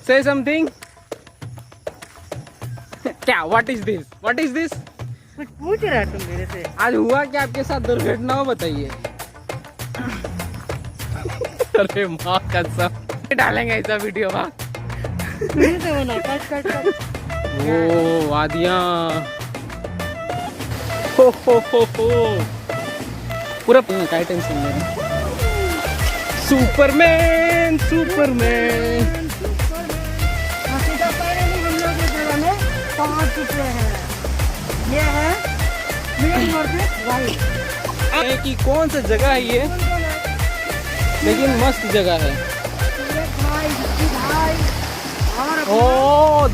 Say something. क्या? What is this? What is this? कुछ पूछ रहा है तुम मेरे से? आज हुआ क्या आपके साथ दुर्घटना हो बताइए। अरे माँ कसम डालेंगे ऐसा वीडियो वहाँ। ओ वादियाँ हो पूरा काय टेंशन नहीं। सुपरमैन सुपरमैन पहुंच चुके हैं। ये है मेन मार्केट वाइट। कि कौन सा जगह है ये, लेकिन मस्त जगह है। ओ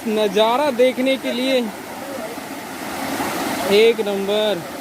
नज़ारा देखने के लिए एक नंबर।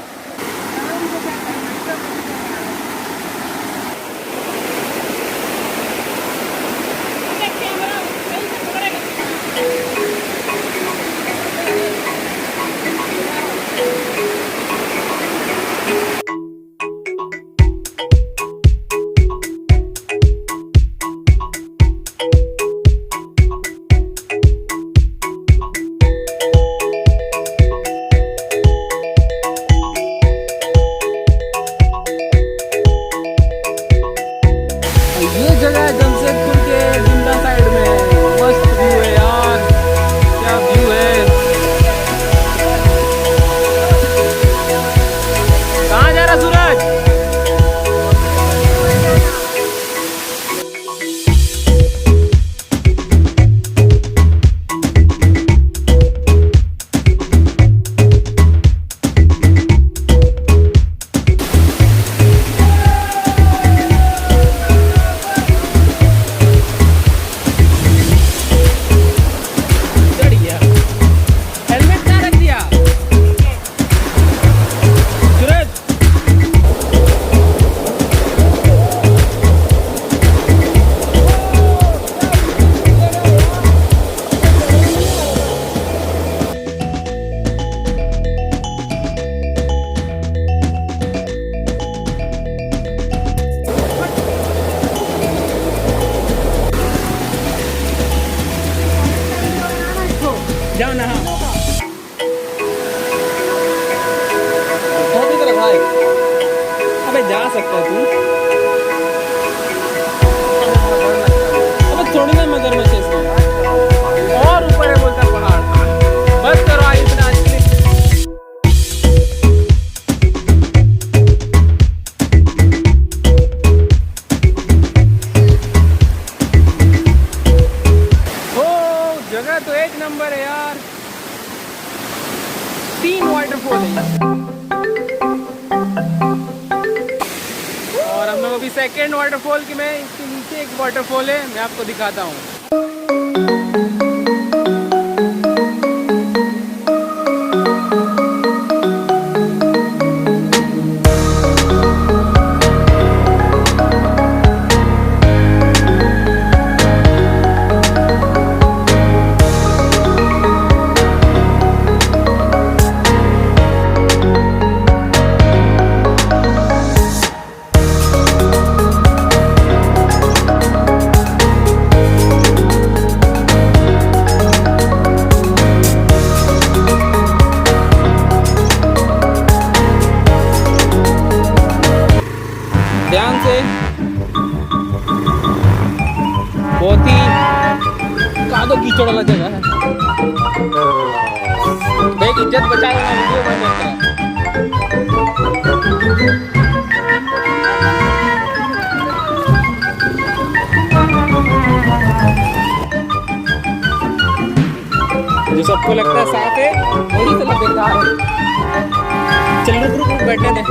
ये जगह है जमशेदपुर के जिंदा साइड में। मस्त व्यू है यार, क्या व्यू है। कहाँ जा रहा सूरज? जाओ ना। भाई अबे जा सकता तू। अबे थोड़ी ना मगरमच्छ है इसमें। और ऊपर है बोलता पहाड़। बस करो आज इतना। जगह तो एक नंबर है यार। 3 वाटरफॉल है और हम लोग अभी सेकेंड वाटरफॉल की में इसके नीचे एक वाटरफॉल है, मैं आपको दिखाता हूँ। ध्यान से, बहुत ही कादो कीचड़ वाला जगह है। देख इज्जत बचा लेना, वीडियो बन जाता है। जो सबको लगता है साफ है वही तो बेकार है। चल रुक रुक बैठने दे।